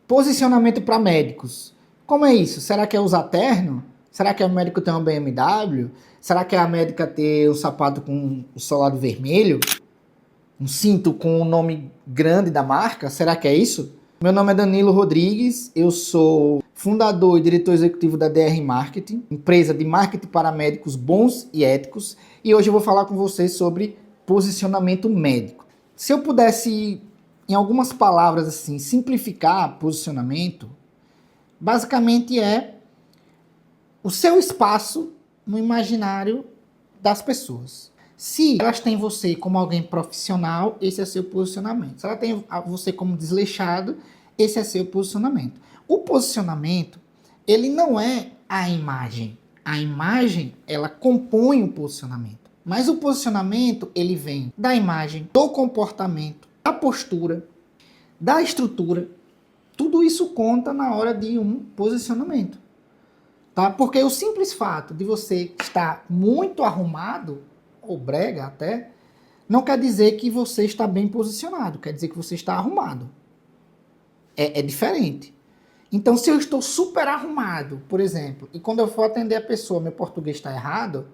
Posicionamento para médicos. Como é isso? Será que é usar terno? Será que é o médico ter uma BMW? Será que é a médica ter um sapato com o solado vermelho? Um cinto com o nome grande da marca? Será que é isso? Meu nome é Danilo Rodrigues, eu sou fundador e diretor executivo da DR Marketing, empresa de marketing para médicos bons e éticos, e hoje eu vou falar com vocês sobre posicionamento médico. Se eu pudesse, em algumas palavras assim, simplificar posicionamento, basicamente é o seu espaço no imaginário das pessoas. Se elas têm você como alguém profissional, esse é seu posicionamento. Se ela tem você como desleixado, esse é seu posicionamento. O posicionamento, ele não é a imagem. A imagem, ela compõe o posicionamento. Mas o posicionamento, ele vem da imagem, do comportamento, da postura, da estrutura. Tudo isso conta na hora de um posicionamento. Tá? Porque o simples fato de você estar muito arrumado, ou brega até, não quer dizer que você está bem posicionado, quer dizer que você está arrumado. É diferente. Então, se eu estou super arrumado, por exemplo, e quando eu for atender a pessoa, meu português está errado,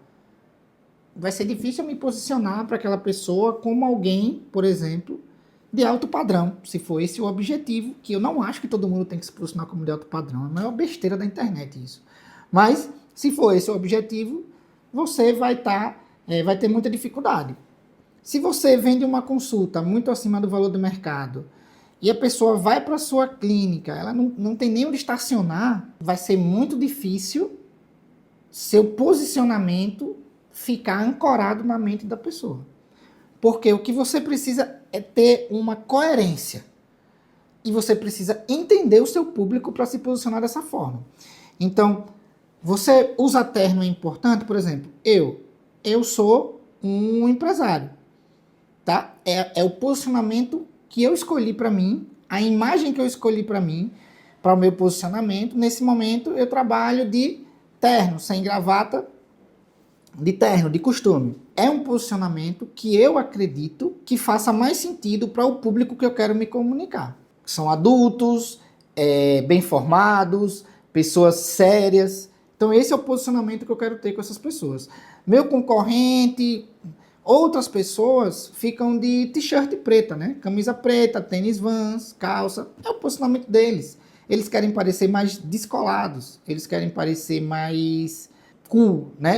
vai ser difícil eu me posicionar para aquela pessoa como alguém, por exemplo, de alto padrão, se for esse o objetivo, que eu não acho que todo mundo tem que se posicionar como de alto padrão, é a maior besteira da internet isso. Mas, se for esse o objetivo, você vai ter muita dificuldade. Se você vende uma consulta muito acima do valor do mercado e a pessoa vai para a sua clínica, ela não tem nem onde estacionar, vai ser muito difícil seu posicionamento ficar ancorado na mente da pessoa. Porque o que você precisa é ter uma coerência. E você precisa entender o seu público para se posicionar dessa forma. Então, você usa terno é importante, por exemplo, eu sou um empresário, tá? É o posicionamento que eu escolhi para mim, a imagem que eu escolhi para mim, para o meu posicionamento. Nesse momento, eu trabalho de terno, sem gravata, de terno, de costume. É um posicionamento que eu acredito que faça mais sentido para o público que eu quero me comunicar. São adultos, bem formados, pessoas sérias. Então esse é o posicionamento que eu quero ter com essas pessoas. Meu concorrente, outras pessoas ficam de t-shirt preta, né? Camisa preta, tênis Vans, calça. É o posicionamento deles. Eles querem parecer mais descolados. Eles querem parecer mais cool, né?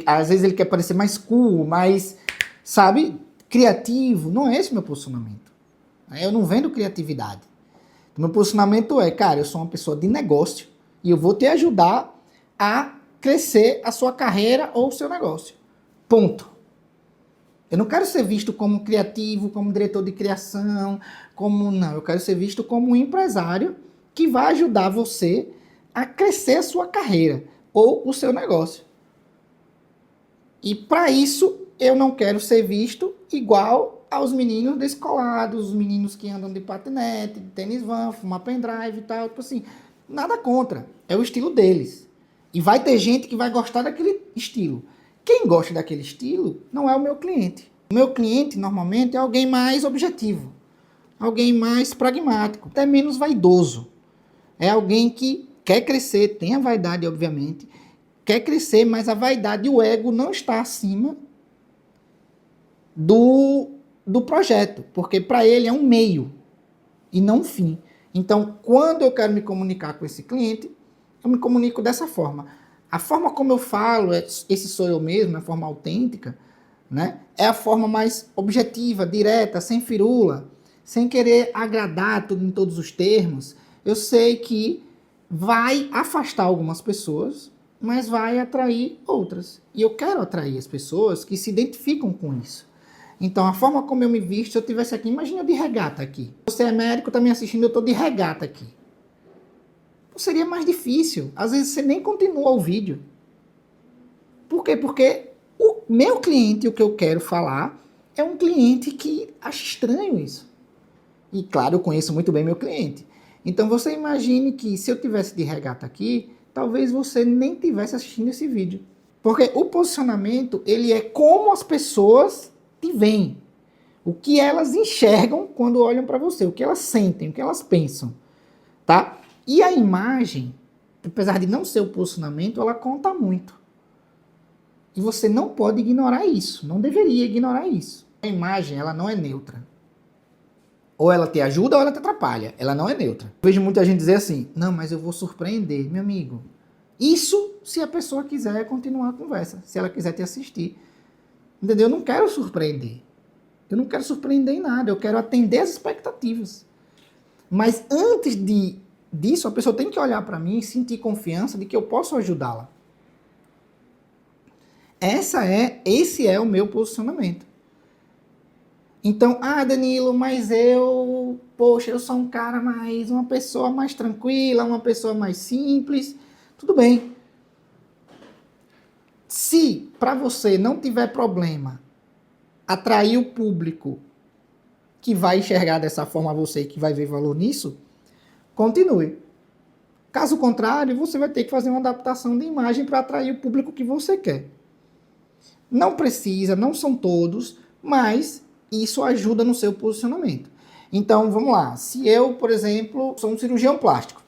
Às vezes ele quer parecer mais cool, mais, sabe, criativo. Não é esse o meu posicionamento. Eu não vendo criatividade. O meu posicionamento é, cara, eu sou uma pessoa de negócio e eu vou te ajudar a crescer a sua carreira ou o seu negócio. Ponto. Eu não quero ser visto como criativo, como diretor de criação, não. Eu quero ser visto como um empresário que vai ajudar você a crescer a sua carreira ou o seu negócio. E para isso, eu não quero ser visto igual aos meninos descolados, os meninos que andam de patinete, de tênis van, fumar pendrive e tal. Tipo assim, nada contra. É o estilo deles. E vai ter gente que vai gostar daquele estilo. Quem gosta daquele estilo não é o meu cliente. O meu cliente, normalmente, é alguém mais objetivo. Alguém mais pragmático. Até menos vaidoso. É alguém que quer crescer, tem a vaidade, obviamente. Quer crescer, mas a vaidade e o ego não está acima do projeto. Porque para ele é um meio e não um fim. Então, quando eu quero me comunicar com esse cliente, eu me comunico dessa forma. A forma como eu falo, esse sou eu mesmo, a forma autêntica, né? É a forma mais objetiva, direta, sem firula, sem querer agradar tudo em todos os termos. Eu sei que vai afastar algumas pessoas, mas vai atrair outras. E eu quero atrair as pessoas que se identificam com isso. Então, a forma como eu me visto, se eu estivesse aqui, imagina eu de regata aqui. Você é médico, está me assistindo, eu estou de regata aqui. Seria mais difícil. Às vezes você nem continua o vídeo. Por quê? Porque o meu cliente, o que eu quero falar, é um cliente que acha estranho isso. E claro, eu conheço muito bem meu cliente. Então você imagine que se eu tivesse de regata aqui, talvez você nem tivesse assistindo esse vídeo. Porque o posicionamento, ele é como as pessoas te veem. O que elas enxergam quando olham para você, o que elas sentem, o que elas pensam. tá? E a imagem, apesar de não ser o posicionamento, ela conta muito. E você não pode ignorar isso, não deveria ignorar isso. A imagem, ela não é neutra. Ou ela te ajuda ou ela te atrapalha. Ela não é neutra. Vejo muita gente dizer assim, não, mas eu vou surpreender, meu amigo. Isso se a pessoa quiser continuar a conversa, se ela quiser te assistir. Entendeu? Eu não quero surpreender. Eu não quero surpreender em nada, eu quero atender as expectativas. Mas antes disso, a pessoa tem que olhar para mim e sentir confiança de que eu posso ajudá-la. Esse é o meu posicionamento. Então, Danilo, mas eu sou um cara uma pessoa mais tranquila, uma pessoa mais simples. Tudo bem. Se para você não tiver problema atrair o público que vai enxergar dessa forma você e que vai ver valor nisso, continue. Caso contrário, você vai ter que fazer uma adaptação de imagem para atrair o público que você quer. Não precisa, não são todos, mas isso ajuda no seu posicionamento. Então, vamos lá. Se eu, por exemplo, sou um cirurgião plástico,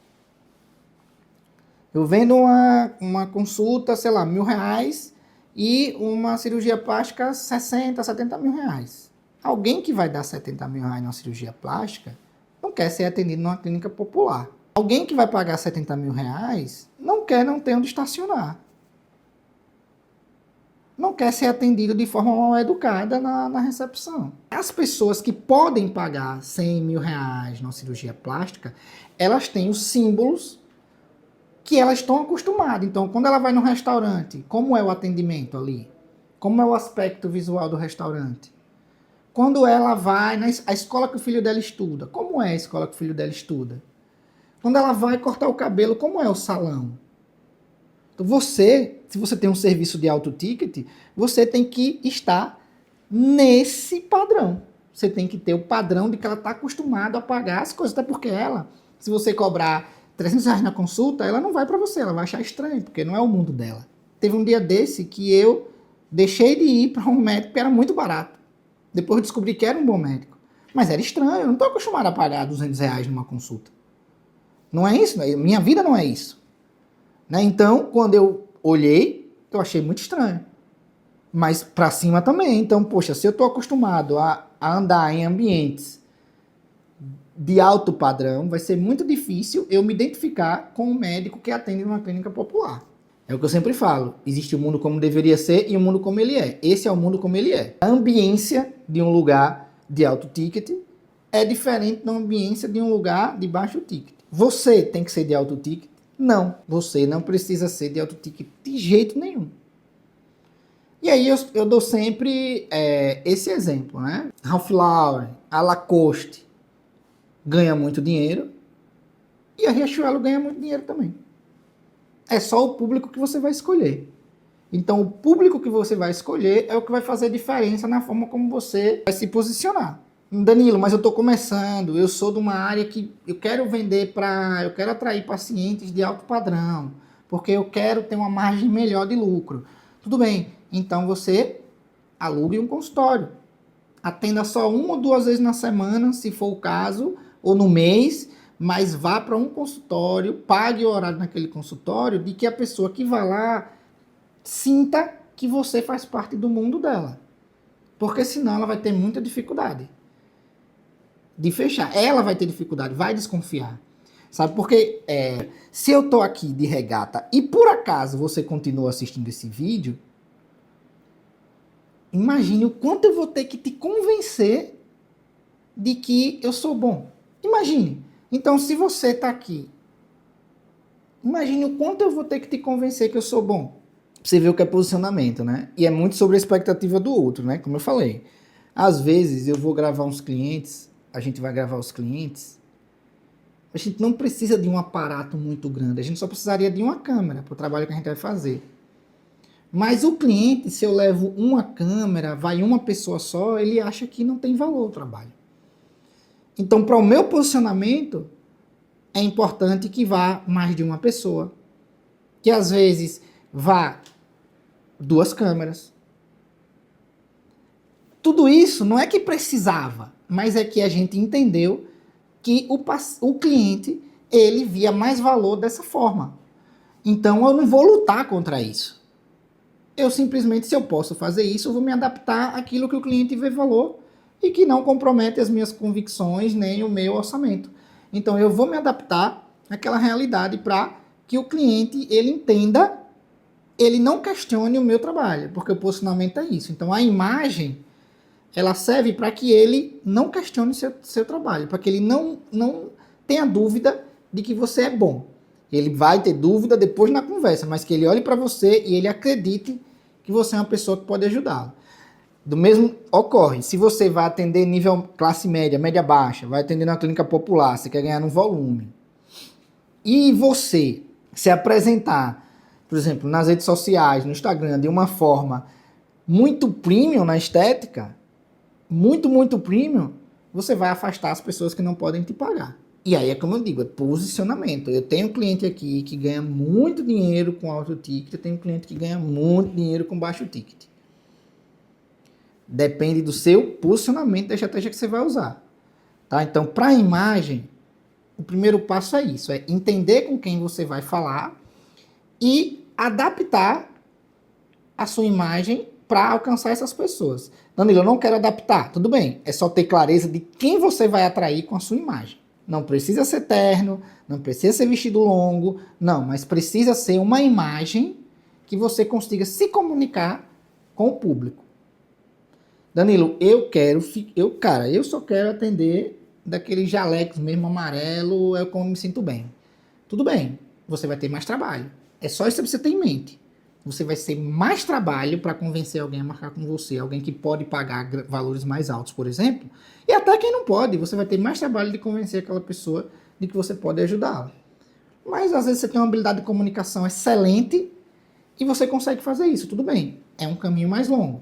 eu vendo uma consulta, sei lá, R$1.000 e uma cirurgia plástica 60, 70 mil reais. Alguém que vai dar 70 mil reais numa cirurgia plástica não quer ser atendido numa clínica popular. Alguém que vai pagar 70 mil reais não quer não ter onde estacionar. Não quer ser atendido de forma mal educada na recepção. As pessoas que podem pagar 100 mil reais numa cirurgia plástica, elas têm os símbolos que elas estão acostumadas. Então, quando ela vai no restaurante, como é o atendimento ali? Como é o aspecto visual do restaurante? Quando ela vai na escola que o filho dela estuda, como é a escola que o filho dela estuda? Quando ela vai cortar o cabelo, como é o salão? Então se você tem um serviço de alto ticket, você tem que estar nesse padrão. Você tem que ter o padrão de que ela está acostumada a pagar as coisas. Até porque ela, se você cobrar R$300 na consulta, ela não vai para você, ela vai achar estranho, porque não é o mundo dela. Teve um dia desse que eu deixei de ir para um médico que era muito barato. Depois eu descobri que era um bom médico. Mas era estranho, eu não estou acostumado a pagar R$200 numa consulta. Não é isso, minha vida não é isso. Né? Então, quando eu olhei, eu achei muito estranho. Mas para cima também. Então, poxa, se eu estou acostumado a andar em ambientes de alto padrão, vai ser muito difícil eu me identificar com um médico que atende numa clínica popular. É o que eu sempre falo. Existe o mundo como deveria ser e o mundo como ele é. Esse é o mundo como ele é. A ambiência de um lugar de alto ticket é diferente da ambiência de um lugar de baixo ticket. Você tem que ser de alto ticket? Não. Você não precisa ser de alto ticket de jeito nenhum. E aí eu dou sempre esse exemplo, né? Ralph Lauren, a Lacoste ganha muito dinheiro e a Riachuelo ganha muito dinheiro também. É só o público que você vai escolher. Então, o público que você vai escolher é o que vai fazer diferença na forma como você vai se posicionar. Danilo, mas eu estou começando, eu sou de uma área que eu quero eu quero atrair pacientes de alto padrão, porque eu quero ter uma margem melhor de lucro. Tudo bem, então você alugue um consultório. Atenda só 1 ou 2 vezes na semana, se for o caso, ou no mês, mas vá para um consultório, pague o horário naquele consultório, de que a pessoa que vai lá sinta que você faz parte do mundo dela. Porque senão ela vai ter muita dificuldade de fechar. Ela vai ter dificuldade, vai desconfiar. Sabe? Porque se eu tô aqui de regata e por acaso você continua assistindo esse vídeo, imagine o quanto eu vou ter que te convencer de que eu sou bom. Imagine. Então, se você tá aqui, imagine o quanto eu vou ter que te convencer que eu sou bom. Você vê o que é posicionamento, né? E é muito sobre a expectativa do outro, né? Como eu falei. Às vezes eu vou gravar uns clientes, a gente vai gravar os clientes, a gente não precisa de um aparato muito grande, a gente só precisaria de uma câmera para o trabalho que a gente vai fazer. Mas o cliente, se eu levo uma câmera, vai uma pessoa só, ele acha que não tem valor o trabalho. Então, para o meu posicionamento, é importante que vá mais de uma pessoa, que às vezes vá 2 câmeras. Tudo isso não é que precisava, mas é que a gente entendeu que o cliente ele via mais valor dessa forma. Então eu não vou lutar contra isso. Eu simplesmente, se eu posso fazer isso, eu vou me adaptar àquilo que o cliente vê valor e que não compromete as minhas convicções nem o meu orçamento. Então eu vou me adaptar àquela realidade para que o cliente ele entenda, ele não questione o meu trabalho, porque o posicionamento é isso. Então a imagem ela serve para que ele não questione seu trabalho, para que ele não tenha dúvida de que você é bom. Ele vai ter dúvida depois na conversa, mas que ele olhe para você e ele acredite que você é uma pessoa que pode ajudá-lo. Do mesmo ocorre, se você vai atender nível classe média, média baixa, vai atender na clínica popular, você quer ganhar no volume, e você se apresentar, por exemplo, nas redes sociais, no Instagram, de uma forma muito premium na estética, muito premium, você vai afastar as pessoas que não podem te pagar. E aí é como eu digo, é posicionamento. Eu tenho um cliente aqui que ganha muito dinheiro com alto ticket, eu tenho um cliente que ganha muito dinheiro com baixo ticket. Depende do seu posicionamento, da estratégia que você vai usar. Tá? Então, para a imagem, o primeiro passo é isso, é entender com quem você vai falar e adaptar a sua imagem para alcançar essas pessoas. Danilo, eu não quero adaptar. Tudo bem, é só ter clareza de quem você vai atrair com a sua imagem. Não precisa ser terno, não precisa ser vestido longo, não, mas precisa ser uma imagem que você consiga se comunicar com o público. Danilo, eu só quero atender daqueles jalecos mesmo amarelo, é como me sinto bem. Tudo bem, você vai ter mais trabalho. É só isso que você ter em mente. Você vai ter mais trabalho para convencer alguém a marcar com você, alguém que pode pagar valores mais altos, por exemplo, e até quem não pode, você vai ter mais trabalho de convencer aquela pessoa de que você pode ajudá-la. Mas às vezes você tem uma habilidade de comunicação excelente e você consegue fazer isso, tudo bem. É um caminho mais longo,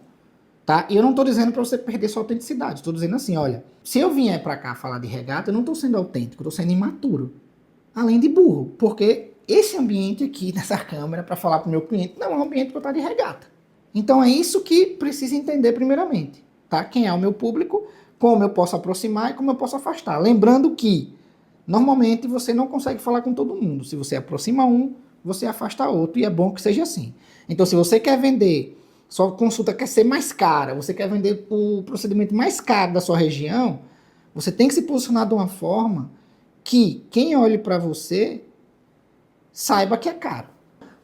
tá? E eu não estou dizendo para você perder sua autenticidade, estou dizendo assim, olha, se eu vier para cá falar de regata, eu não estou sendo autêntico, estou sendo imaturo, além de burro, porque esse ambiente aqui nessa câmera para falar para o meu cliente não é um ambiente para estar de regata. Então é isso que precisa entender primeiramente, tá? Quem é o meu público, como eu posso aproximar e como eu posso afastar. Lembrando que normalmente você não consegue falar com todo mundo. Se você aproxima um, você afasta outro e é bom que seja assim. Então se você quer vender, sua consulta quer ser mais cara, você quer vender o procedimento mais caro da sua região, você tem que se posicionar de uma forma que quem olhe para você saiba que é caro.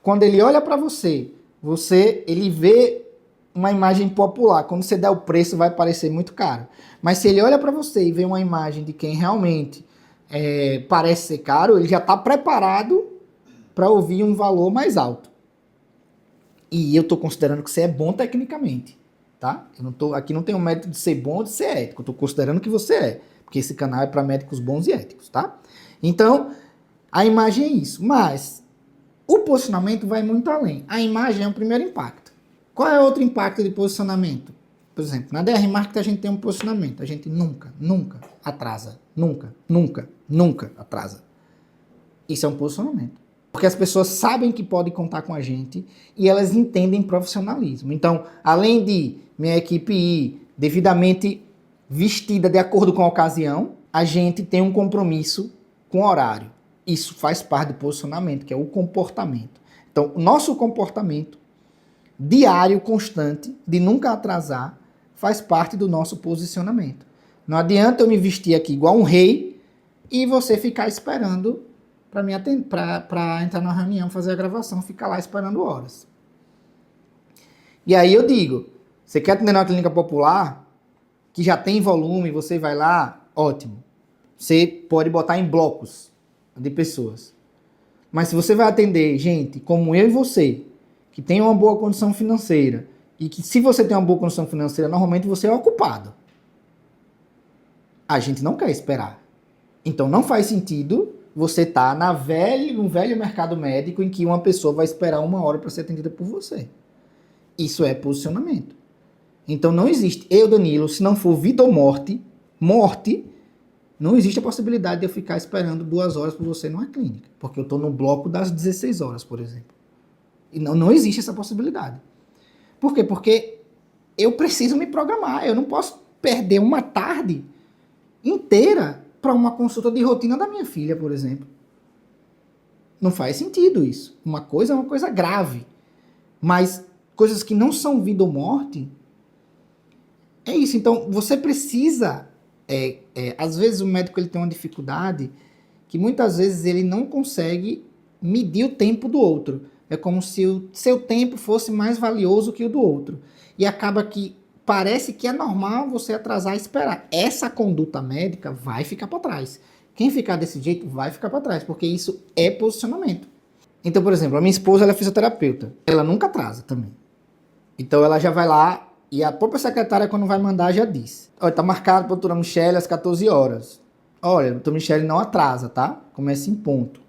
Quando ele olha para você, ele vê uma imagem popular. Quando você der o preço, vai parecer muito caro. Mas se ele olha para você e vê uma imagem de quem realmente parece ser caro, ele já está preparado para ouvir um valor mais alto. E eu estou considerando que você é bom tecnicamente, tá? Aqui não tem o mérito de ser bom ou de ser ético. Eu estou considerando que você é, porque esse canal é para médicos bons e éticos, tá? Então, a imagem é isso, mas o posicionamento vai muito além. A imagem é o primeiro impacto. Qual é outro impacto de posicionamento? Por exemplo, na DR Market a gente tem um posicionamento. A gente nunca atrasa. Nunca atrasa. Isso é um posicionamento. Porque as pessoas sabem que podem contar com a gente e elas entendem profissionalismo. Então, além de minha equipe ir devidamente vestida de acordo com a ocasião, a gente tem um compromisso com o horário. Isso faz parte do posicionamento, que é o comportamento. Então, o nosso comportamento diário, constante, de nunca atrasar, faz parte do nosso posicionamento. Não adianta eu me vestir aqui igual um rei e você ficar esperando para entrar na reunião, fazer a gravação, ficar lá esperando horas. E aí eu digo, você quer atender na clínica popular, que já tem volume, você vai lá, ótimo. Você pode botar em blocos de pessoas. Mas se você vai atender gente como eu e você, que tem uma boa condição financeira, e que se você tem uma boa condição financeira, normalmente você é ocupado. A gente não quer esperar. Então não faz sentido você estar no velho mercado médico em que uma pessoa vai esperar 1 hora para ser atendida por você. Isso é posicionamento. Então não existe. Eu, Danilo, se não for vida ou morte, não existe a possibilidade de eu ficar esperando 2 horas por você numa clínica. Porque eu estou no bloco das 16 horas, por exemplo. E não existe essa possibilidade. Por quê? Porque eu preciso me programar. Eu não posso perder uma tarde inteira para uma consulta de rotina da minha filha, por exemplo. Não faz sentido isso. Uma coisa é uma coisa grave. Mas coisas que não são vida ou morte, é isso. Então, você precisa... às vezes o médico ele tem uma dificuldade que muitas vezes ele não consegue medir o tempo do outro. É como se o seu tempo fosse mais valioso que o do outro. E acaba que parece que é normal você atrasar e esperar. Essa conduta médica vai ficar para trás. Quem ficar desse jeito vai ficar para trás, porque isso é posicionamento. Então, por exemplo, a minha esposa ela é fisioterapeuta. Ela nunca atrasa também. Então ela já vai lá e a própria secretária, quando vai mandar, já diz. Olha, tá marcado para a doutora Michele às 14 horas. Olha, a doutora Michele não atrasa, tá? Começa em ponto.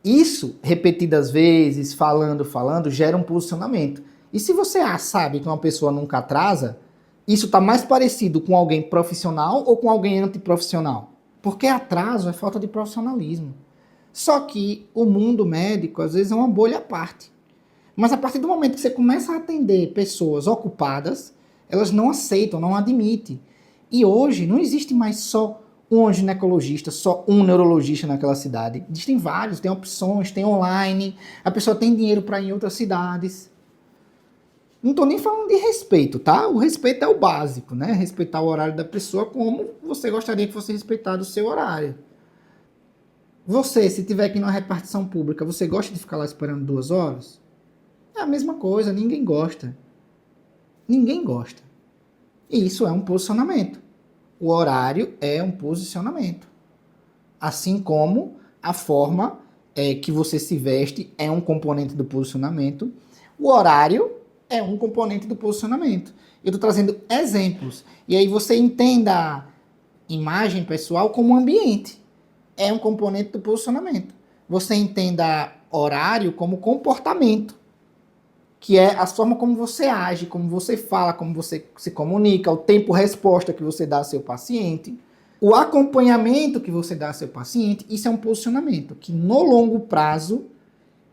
Isso, repetidas vezes, falando, gera um posicionamento. E se você sabe que uma pessoa nunca atrasa, isso tá mais parecido com alguém profissional ou com alguém antiprofissional? Porque atraso é falta de profissionalismo. Só que o mundo médico, às vezes, é uma bolha à parte. Mas a partir do momento que você começa a atender pessoas ocupadas, elas não aceitam, não admitem. E hoje não existe mais só um ginecologista, só um neurologista naquela cidade. Existem vários, tem opções, tem online, a pessoa tem dinheiro para ir em outras cidades. Não estou nem falando de respeito, tá? O respeito é o básico, né? Respeitar o horário da pessoa como você gostaria que fosse respeitado o seu horário. Você, se tiver aqui numa repartição pública, você gosta de ficar lá esperando 2 horas? É a mesma coisa, ninguém gosta. Ninguém gosta. E isso é um posicionamento. O horário é um posicionamento. Assim como a forma que você se veste é um componente do posicionamento. O horário é um componente do posicionamento. Eu estou trazendo exemplos. E aí você entenda a imagem pessoal como ambiente. É um componente do posicionamento. Você entenda horário como comportamento, que é a forma como você age, como você fala, como você se comunica, o tempo-resposta que você dá ao seu paciente, o acompanhamento que você dá ao seu paciente. Isso é um posicionamento que no longo prazo,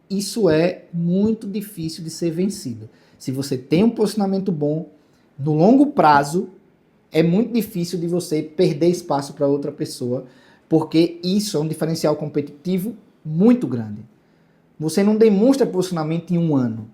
isso é muito difícil de ser vencido. Se você tem um posicionamento bom, no longo prazo, é muito difícil de você perder espaço para outra pessoa, porque isso é um diferencial competitivo muito grande. Você não demonstra posicionamento em 1 ano.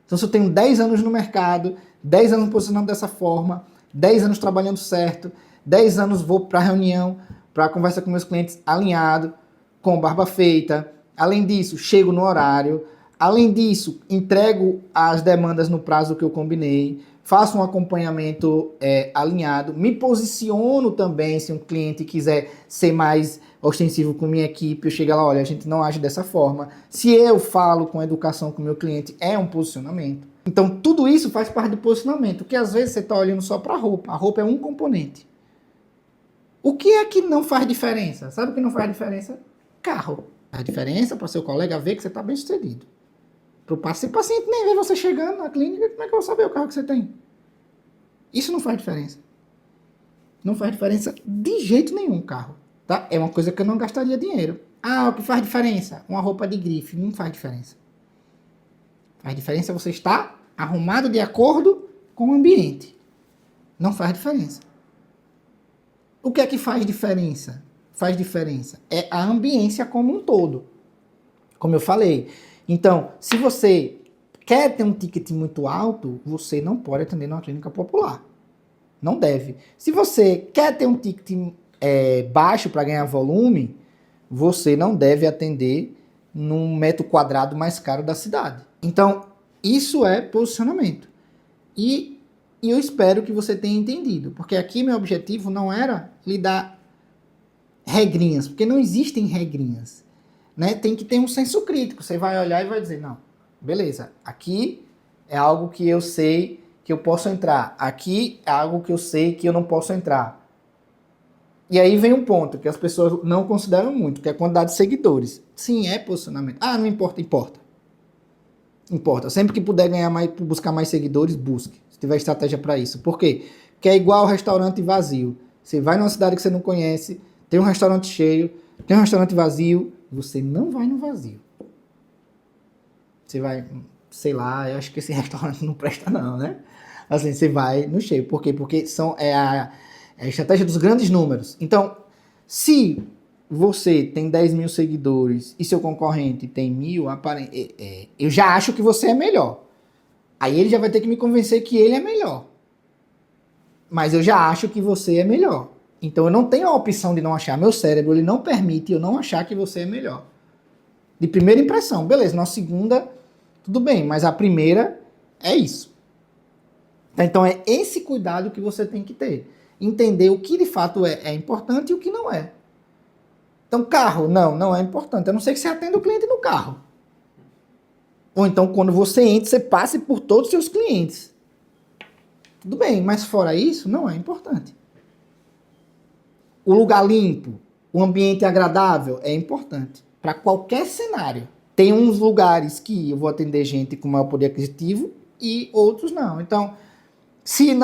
Então, se eu tenho 10 anos no mercado, 10 anos posicionando dessa forma, 10 anos trabalhando certo, 10 anos vou para a reunião, para conversa com meus clientes alinhado, com barba feita. Além disso, chego no horário. Além disso, entrego as demandas no prazo que eu combinei. Faço um acompanhamento alinhado. Me posiciono também, se um cliente quiser ser mais ostensivo com minha equipe, eu chego lá, olha, a gente não age dessa forma. Se eu falo com educação com o meu cliente, é um posicionamento. Então, tudo isso faz parte do posicionamento, porque às vezes você está olhando só para a roupa. A roupa é um componente. O que é que não faz diferença? Sabe o que não faz diferença? Carro. Faz diferença para seu colega ver que você está bem sucedido. Para o paciente nem ver você chegando na clínica, como é que eu vou saber o carro que você tem? Isso não faz diferença. Não faz diferença de jeito nenhum o carro. Tá? É uma coisa que eu não gastaria dinheiro. Ah, o que faz diferença? Uma roupa de grife. Não faz diferença. Faz diferença você estar arrumado de acordo com o ambiente. Não faz diferença. O que é que faz diferença? Faz diferença. É a ambiência como um todo. Como eu falei. Então, se você quer ter um ticket muito alto, você não pode atender numa clínica popular. Não deve. Se você quer ter um ticket baixo para ganhar volume, você não deve atender num metro quadrado mais caro da cidade. Então, isso é posicionamento. E eu espero que você tenha entendido, porque aqui meu objetivo não era lhe dar regrinhas, porque não existem regrinhas, né? Tem que ter um senso crítico. Você vai olhar e vai dizer, não, beleza, aqui é algo que eu sei que eu posso entrar, aqui é algo que eu sei que eu não posso entrar. E aí vem um ponto que as pessoas não consideram muito, que é a quantidade de seguidores. Sim, é posicionamento. Ah, não importa, importa. Importa. Sempre que puder ganhar mais, buscar mais seguidores, busque. Se tiver estratégia para isso. Por quê? Porque é igual ao restaurante vazio. Você vai numa cidade que você não conhece, tem um restaurante cheio, tem um restaurante vazio, você não vai no vazio. Você vai, sei lá, eu acho que esse restaurante não presta não, né? Assim, você vai no cheio. Por quê? Porque é a estratégia dos grandes números. Então, se você tem 10 mil seguidores e seu concorrente tem 1.000, eu já acho que você é melhor. Aí ele já vai ter que me convencer que ele é melhor. Mas eu já acho que você é melhor. Então eu não tenho a opção de não achar. Meu cérebro ele não permite eu não achar que você é melhor. De primeira impressão, beleza. Na segunda, tudo bem. Mas a primeira é isso. Então é esse cuidado que você tem que ter. Entender o que de fato é importante e o que não é. Então carro, não é importante. A não ser que você atenda o cliente no carro. Ou então quando você entra, você passe por todos os seus clientes. Tudo bem, mas fora isso, não é importante. O lugar limpo, o ambiente agradável é importante. Para qualquer cenário. Tem uns lugares que eu vou atender gente com maior poder aquisitivo e outros não. Então, se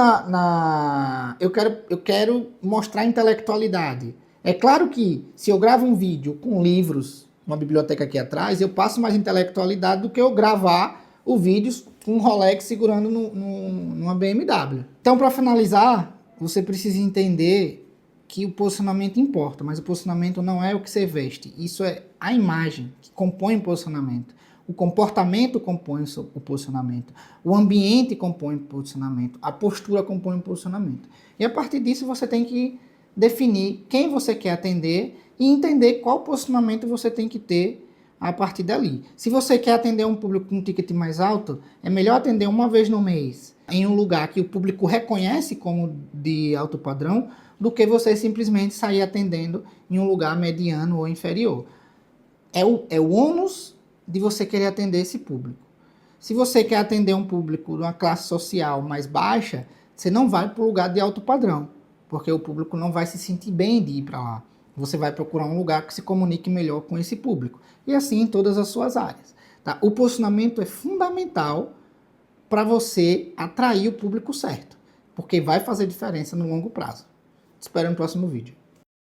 eu quero mostrar intelectualidade. É claro que se eu gravo um vídeo com livros, uma biblioteca aqui atrás, eu passo mais intelectualidade do que eu gravar o vídeo com um Rolex segurando numa BMW. Então, para finalizar, você precisa entender que o posicionamento importa, mas o posicionamento não é o que você veste. Isso é a imagem que compõe o posicionamento. O comportamento compõe o posicionamento. O ambiente compõe o posicionamento. A postura compõe o posicionamento. E a partir disso você tem que definir quem você quer atender e entender qual posicionamento você tem que ter a partir dali. Se você quer atender um público com um ticket mais alto, é melhor atender uma vez no mês em um lugar que o público reconhece como de alto padrão do que você simplesmente sair atendendo em um lugar mediano ou inferior. É o ônus de você querer atender esse público. Se você quer atender um público de uma classe social mais baixa, você não vai para o lugar de alto padrão, porque o público não vai se sentir bem de ir para lá. Você vai procurar um lugar que se comunique melhor com esse público. E assim em todas as suas áreas. Tá? O posicionamento é fundamental para você atrair o público certo, porque vai fazer diferença no longo prazo. Te espero no próximo vídeo.